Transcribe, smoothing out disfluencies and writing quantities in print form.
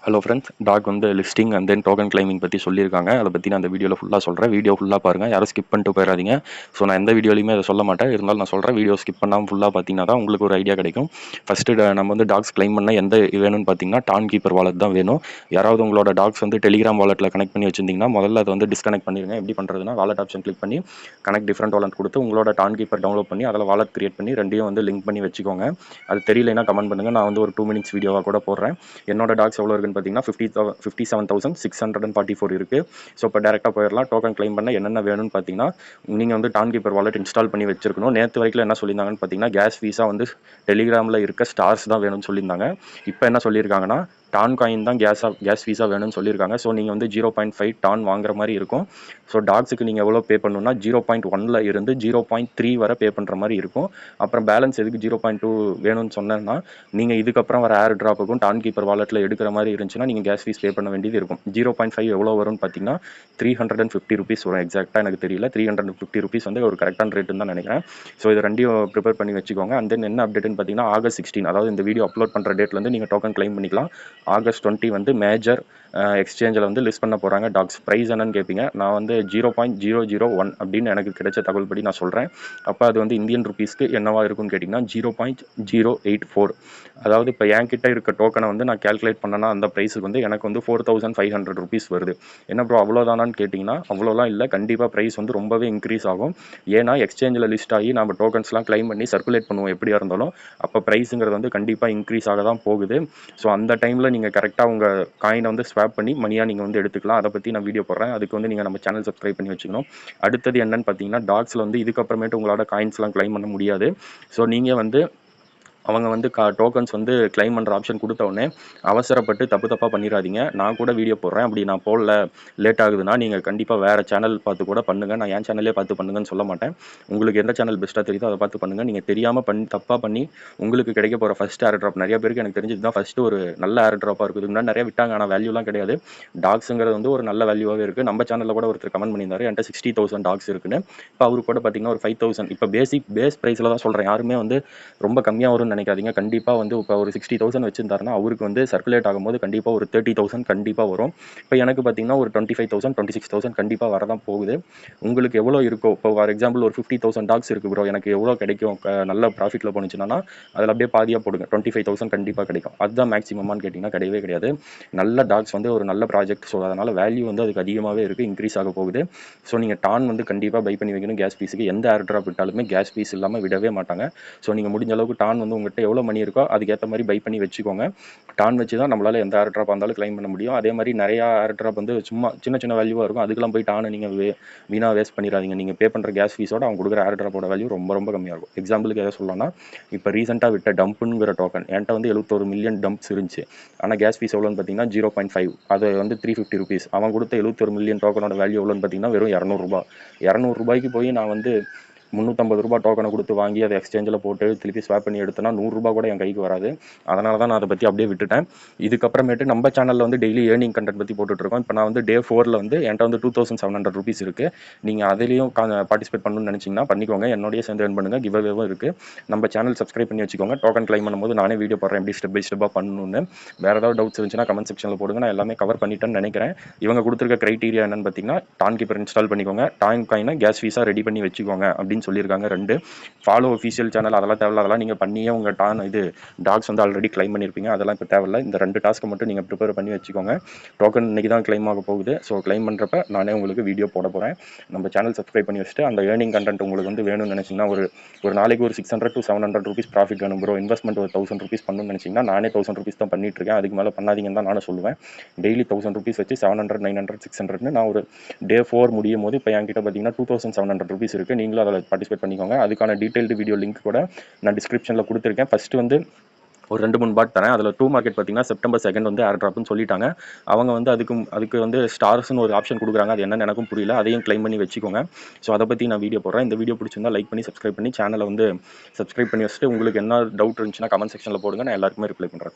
Hello friends, dog வந்து listing and then token claiming பற்றி சொல்லியிருக்காங்க. அதை பற்றி நான் அந்த வீடியோவில் ஃபுல்லாக சொல்கிறேன். வீடியோ ஃபுல்லாக பாருங்கள், யாரும் ஸ்கிப் பண்ணிட்டு போயிடாதீங்க. ஸோ நான் எந்த வீடியோலையுமே அதை சொல்ல மாட்டேன், இருந்தாலும் நான் சொல்கிறேன். வீடியோ ஸ்கிப் பண்ணாமல் ஃபுல்லாக பார்த்தீங்கன்னா தான் உங்களுக்கு ஒரு ஐடியா கிடைக்கும். ஃபஸ்ட்டு நம்ம வந்து டாக்ஸ் கிளைம் பண்ண எந்த வேணும்னு பார்த்தீங்கன்னா டான் கீப்பர் வாலெட் தான் வேணும். யாராவது உங்களோட டாக்ஸ் வந்து டெலிகிராம் வாலெட்டில் கனெக்ட் பண்ணி வச்சிருந்தீங்கன்னா முதல்ல அதை வந்து டிஸ்கனெக்ட் பண்ணிடுங்க. எப்படி பண்ணுறதுனா வாலெட் ஆப்ஷன் கிளிக் பண்ணி கனெக்ட் டிஃப்ரெண்ட் வாலெட் கொடுத்து உங்களோட டான் கீப்பர் டவுன்லோட் பண்ணி அதில் வாலெட் கிரியேட் பண்ணி ரெண்டையும் வந்து லிங்க் பண்ணி வச்சுக்கோங்க. அது தெரியலைன்னா கமெண்ட் பண்ணுங்கள், நான் வந்து ஒரு 2 மினிட்ஸ் வீடியோவாக கூட போடுறேன். என்னோட டாக்ஸ் எவ்வளோ இருக்குன்னு பார்த்தீங்கன்னா 57,644 இருக்குது. ஸோ இப்போ டேரெக்டாக போயிடலாம். டோக்கன் கிளைம் பண்ண என்னென்ன வேணும்னு பார்த்தீங்கன்னா நீங்கள் வந்து டான் கீப்பர் வாலெட் இன்ஸ்டால் பண்ணி வச்சிருக்கணும். நேற்று வரைக்கும் என்ன சொல்லியிருந்தாங்கன்னு பார்த்தீங்கன்னா கேஸ் ஃபீஸா வந்து டெலிகிராமில் இருக்க ஸ்டார்ஸ் தான் வேணும்னு சொல்லியிருந்தாங்க. இப்போ என்ன சொல்லியிருக்காங்கன்னா டான் காயின் தான் கேஸ் ஃபீஸாக வேணும்னு சொல்லியிருக்காங்க. ஸோ நீங்கள் வந்து 0.5 டான் வாங்குற மாதிரி இருக்கும். ஸோ டாக்ஸுக்கு நீங்கள் எவ்வளோ பே பண்ணணும்னா 0.1 இருந்து 0.3 வரை பே பண்ணுற மாதிரி இருக்கும். அப்புறம் பேலன்ஸ் எதுக்கு 0.2 வேணும்னு சொன்னேன்னா நீங்கள் இதுக்கப்புறம் வர ஏர் ட்ராப்புக்கும் டான் கீப்பர் வாலெட்டில் எடுக்கிற மாதிரி இருந்துச்சுன்னா நீங்கள் கேஸ் ஃபீஸ் பே பண்ண வேண்டியது இருக்கும். 0.5 எவ்வளோ வரும்னு பார்த்தீங்கன்னா 350 ருபீஸ் வரும். எக்ஸாக்டாக எனக்கு தெரியல. 350 ருபீஸ் வந்து ஒரு கரெக்டான ரேட்டுன்னு தான் நினைக்கிறேன். ஸோ இது ரெண்டையும் ப்ரிப்பேர் பண்ணி வச்சுக்கோங்க. அண்ட் தென் என்ன அப்டேட்னு பார்த்தீங்கன்னா August 16, அதாவது இந்த வீடியோ அப்லோட் பண்ணுற டேட்லேருந்து நீங்கள் டோக்கன் கிளைம் பண்ணிக்கலாம். August 20 வந்து மேஜர் எக்ஸ்சேஞ்சில் வந்து லிஸ்ட் பண்ண போகிறாங்க. டாக்ஸ் ப்ரைஸ் என்னன்னு கேட்பீங்க. நான் வந்து 0.001 அப்படின்னு எனக்கு கிடைச்ச தகவல் படி நான் சொல்கிறேன். அப்போ அது வந்து இந்தியன் ருபீஸ்க்கு என்னவா இருக்குன்னு கேட்டிங்கன்னா 0.084. அதாவது இப்போ என்கிட்ட இருக்க டோக்கனை வந்து நான் கேல்குலேட் பண்ணனா அந்த ப்ரைஸுக்கு வந்து எனக்கு வந்து 4,500 ருபீஸ் வருது. என்ன ப்ரோ அவ்வளோதானான்னு கேட்டிங்கன்னா அவ்வளோலாம் இல்லை. கண்டிப்பாக ப்ரைஸ் வந்து ரொம்பவே இன்க்ரீஸ் ஆகும். ஏன்னா எக்ஸ்சேஞ்சில் லிஸ்ட் ஆகி நம்ம டோக்கன்ஸ்லாம் கிளைம் பண்ணி சர்க்குலேட் பண்ணுவோம் எப்படியா இருந்தாலும். அப்போ ப்ரைஸுங்கிறது வந்து கண்டிப்பாக இன்க்ரீஸ் ஆக தான் போகுது. ஸோ அந்த டைமில் நீங்கள் கரெக்டாக உங்கள் காயினை வந்து ஸ்வாப் பண்ணி மணியாக நீங்கள் வந்து எடுத்துக்கலாம். அதை பற்றி நான் வீடியோ போடுறேன். அதுக்கு வந்து நீங்கள் நம்ம சேனல் சப்ஸ்கிரைப் பண்ணி வச்சுக்கணும். அடுத்தது என்னன்னு பார்த்தீங்கன்னா டாக்ஸில் வந்து இதுக்கப்புறமேட்டு உங்களோட காயின்ஸ்லாம் கிளைம் பண்ண முடியாது. ஸோ நீங்கள் வந்து அவங்க வந்து டோக்கன்ஸ் வந்து கிளைம் பண்ணுற ஆப்ஷன் கொடுத்த உடனே அவசரப்பட்டு தப்பாக பண்ணிடாதீங்க. நான் கூட வீடியோ போடுறேன். அப்படி நான் போடல லேட் ஆகுதுன்னா நீங்கள் கண்டிப்பாக வேறு சேனல் பார்த்து கூட பண்ணுங்கள். நான் என் சேனலே பார்த்து பண்ணுங்கன்னு சொல்ல மாட்டேன். உங்களுக்கு எந்த சேனல் பெஸ்ட்டாக தெரியுதோ அதை பார்த்து பண்ணுங்கள். நீங்கள் தெரியாமல் தப்பாக பண்ணி உங்களுக்கு கிடைக்க போகிற ஃபஸ்ட் ஏர் ட்ராப் நிறைய பேருக்கு எனக்கு தெரிஞ்சது தான் ஃபஸ்ட்டு ஒரு நல்ல ஏர் ட்ராப்பாக இருக்குது. முன்னாடி நிறைய விட்டாங்க, ஆனால் வேல்யூலாம் கிடையாது. டாக்ஸுங்கிறது வந்து ஒரு நல்ல வேல்யூவாகவே இருக்குது. நம்ம சேனலில் கூட ஒருத்தர் கமெண்ட் பண்ணியிருந்தாரு என்கிட்ட 60,000 டாக்ஸ் இருக்குன்னு. இப்போ அவருக்கு கூட பார்த்தீங்கன்னா ஒரு 5,000 இப்போ பேஸ் ப்ரைஸில் தான் சொல்கிறேன். யாருமே வந்து ரொம்ப கம்மியாக வரும்னு நினைக்காதீங்க. கண்டிப்பாக வந்து இப்போ ஒரு 60,000 வச்சிருந்தாருன்னா அவருக்கு வந்து சர்க்குலேட் ஆகும்போது கண்டிப்பாக ஒரு 30,000 கண்டிப்பாக வரும். இப்போ எனக்கு பார்த்தீங்கன்னா ஒரு 25,000 26,000 கண்டிப்பாக வரதான் போகுது. உங்களுக்கு எவ்வளோ இருக்கோ, இப்போ ஃபார் எக்ஸாம்பிள் ஒரு 50,000 டாக்ஸ் இருக்குது ப்ரோ, எனக்கு எவ்வளோ கிடைக்கும் நல்ல ப்ராஃபிட்டில் போணுச்சுன்னா அதில் அப்படியே பாதியாக போடுங்க. 25,000 கண்டிப்பாக கிடைக்கும். அதுதான் மேக்ஸிமமானு கேட்டிங்கன்னா கிடையவே கிடையாது. நல்ல டாக்ஸ் வந்து ஒரு நல்ல ப்ராஜெக்ட். ஸோ அதனால் வேல்யூ வந்து அதுக்கு அதிகமாகவே இருக்குது, இன்க்ரீஸ் ஆக போகுது. ஸோ நீங்கள் டான் வந்து கண்டிப்பாக பை பண்ணி வைக்கணும். கேஸ் ஃபீஸுக்கு எந்த ஏர் ட்ராப் விட்டாலுமே கேஸ் ஃபீஸ் இல்லாமல் விடவே மாட்டாங்க. ஸோ நீங்கள் முடிஞ்ச அளவுக்கு டான் வந்து உங்கள்கிட்ட எவ்வளோ மணி இருக்கோ அதுக்கேற்ற மாதிரி பை பண்ணி வச்சுக்கோங்க. டான் வச்சு தான் நம்மளால் எந்த ஏர் ட்ராப் இருந்தாலும் கிளைம் பண்ண முடியும். அதே மாதிரி நிறையா ஏர் ட்ராப் வந்து சும்மா சின்ன வேல்யூவாக இருக்கும். அதுக்கெல்லாம் போய் டானை நீங்கள் வீணாக வேஸ்ட் பண்ணிடாதீங்க. நீங்கள் பே பண்ணுற கேஸ் ஃபீஸோட அவங்க கொடுக்குற ஏர் ட்ராப்போட வேல்யூ ரொம்ப கம்மியாக இருக்கும். எக்ஸாம்பிளுக்கு எதை சொல்லலாம்னா இப்போ ரீசெண்டாக விட்ட டம்ப்புங்கிற டோக்கன் என்கிட்ட வந்து 71 மில்லியன் டம்ப்ஸ் இருந்துச்சு. ஆனால் கேஸ் ஃபீஸ் எவ்வளோன்னு பார்த்தீங்கன்னா 0.5, அது வந்து 350 ருபீஸ். அவன் கொடுத்த 71 மில்லியன் டோக்கனோட வேல்யூ எவ்வளோன்னு பார்த்தீங்கன்னா வெறும் 200 ரூபா. 200 ரூபாய்க்கு போய் நான் வந்து 350 ரூபா டோக்கனை கொடுத்து வாங்கி அதை எக்ஸ்சேஞ்சில் போட்டு திருப்பி ஸ்வாப் பண்ணி எடுத்தேன்னா 100 ரூபா கூட என் கைக்கு வராது. அதனால தான் நான் அதை பற்றி அப்படியே விட்டுட்டேன். இதுக்கப்புறமேட்டு நம்ம சேனலில் வந்து டெய்லி ஏர்னிங் கண்டென்ட் பற்றி போட்டுட்ருக்கோம். இப்போ நான் வந்து டே 4 வந்து என்கிட்ட வந்து 2,700 ருபீஸ் இருக்குது. நீங்கள் அதிலையும் பார்ட்டிசிபேட் பண்ணணும்னு நினச்சிங்கன்னா பண்ணிக்கோங்க. என்னோடய சேர்ந்து ஏர்ன் பண்ணுங்கள். கிவ் அவேவும் இருக்குது. நம்ம சேனல் சப்ஸ்கிரைப் பண்ணி வச்சுக்கோங்க. டோக்கன் கிளைம் பண்ணும்போது நானே வீடியோ போடுறேன் எப்படி ஸ்டெப் பை ஸ்டெப்பாக பண்ணணும்னு. வேறு ஏதாவது டவுட்ஸ் இருந்துச்சுன்னா கமெண்ட் செக்ஷனில் போடுங்க. நான் எல்லாமே கவர் பண்ணிட்டேன்னு நினைக்கிறேன். இவங்க கொடுத்துருக்க க்ரைட்டீரியா என்னன்னு பார்த்தீங்கன்னா டான் கீப்பர் இன்ஸ்டால் பண்ணிக்கோங்க, டான் காயினை கேஸ் ஃபீஸாக ரெடி பண்ணி வச்சுக்கோங்க அப்படின்னு சொல்லியிருக்காங்க. 2 ஃபாலோ ஒஃபிஷியல் சேனல் அதெல்லாம் தேவையில்ல. அதெல்லாம் நீங்கள் பண்ணியே உங்கள் டாக்ஸ் வந்து ஆல்ரெடி கிளைம் பண்ணியிருப்பீங்க. அதெல்லாம் இப்போ தேவையில்ல. இந்த 2 டாஸ்க்கை மட்டும் நீங்கள் ப்ரிப்பேர் பண்ணி வச்சுக்கோங்க. டோக்கன் இன்றைக்கி தான் கிளைம் ஆக போகுது. ஸோ கிளைம் பண்ணுறப்ப நானே உங்களுக்கு வீடியோ போட போகிறேன். நம்ம சேனல் சப்ஸ்கிரைப் பண்ணி வச்சுட்டு அந்த ஏர்னிங் கண்டென்ட் உங்களுக்கு வந்து வேணும்னு நினச்சிங்கன்னா ஒரு நாளைக்கு ஒரு 600 to 700 ருபீஸ் ப்ராஃபிட் வேணும் ப்ரோ, இன்வெஸ்ட்மெண்ட் ஒரு 1000 ருபீஸ் பண்ணணும்னு நினச்சிங்கன்னா நானே 1000 ருபீஸ் தான் பண்ணிட்டு இருக்கேன். அதுக்கு மேலே பண்ணாதீங்கன்னு தான் நானும் சொல்லுவேன். டெய்லி 1000 ருபீஸ் வச்சு 700 900 600ன்னு நான் ஒரு டே 4 முடியும் போது இப்போ என்கிட்ட பார்த்தீங்கன்னா 2700 ருபீஸ் இருக்குது. நீங்களும் அதில் பார்ட்டிசிபேட் பண்ணிக்கோங்க. அதுக்கான டீட்டெயில்டு வீடியோ லிங்க் கூட நான் டிஸ்கிரிப்ஷனில் கொடுத்துருக்கேன். ஃபஸ்ட்டு வந்து ஒரு 2-3 பாட் தரேன். அதில் 2 மார்க்கெட் பார்த்தீங்கன்னா செப்டம்பர் 2 வந்து ஏர் ட்ராப்னு சொல்லிட்டாங்க. அவங்க வந்து அதுக்கு வந்து ஸ்டார்ஸ்னு ஒரு ஆப்ஷன் கொடுக்குறாங்க. அது என்னன்னு எனக்கும் புரியல. அதையும் கிளைம் பண்ணி வச்சுக்கோங்க. ஸோ அதை பற்றி நான் வீடியோ போடுறேன். இந்த வீடியோ பிடிச்சிருந்தா லைக் பண்ணி சப்ஸ்கிரைப் பண்ணி சேனலை வந்து சப்ஸ்கிரைப் பண்ணி வச்சுட்டு உங்களுக்கு என்ன டவுட் இருந்துச்சுன்னா கமெண்ட் செக்ஷனில் போடுங்க. நான் எல்லாருக்குமே ரிப்ளை பண்ணுறேன்.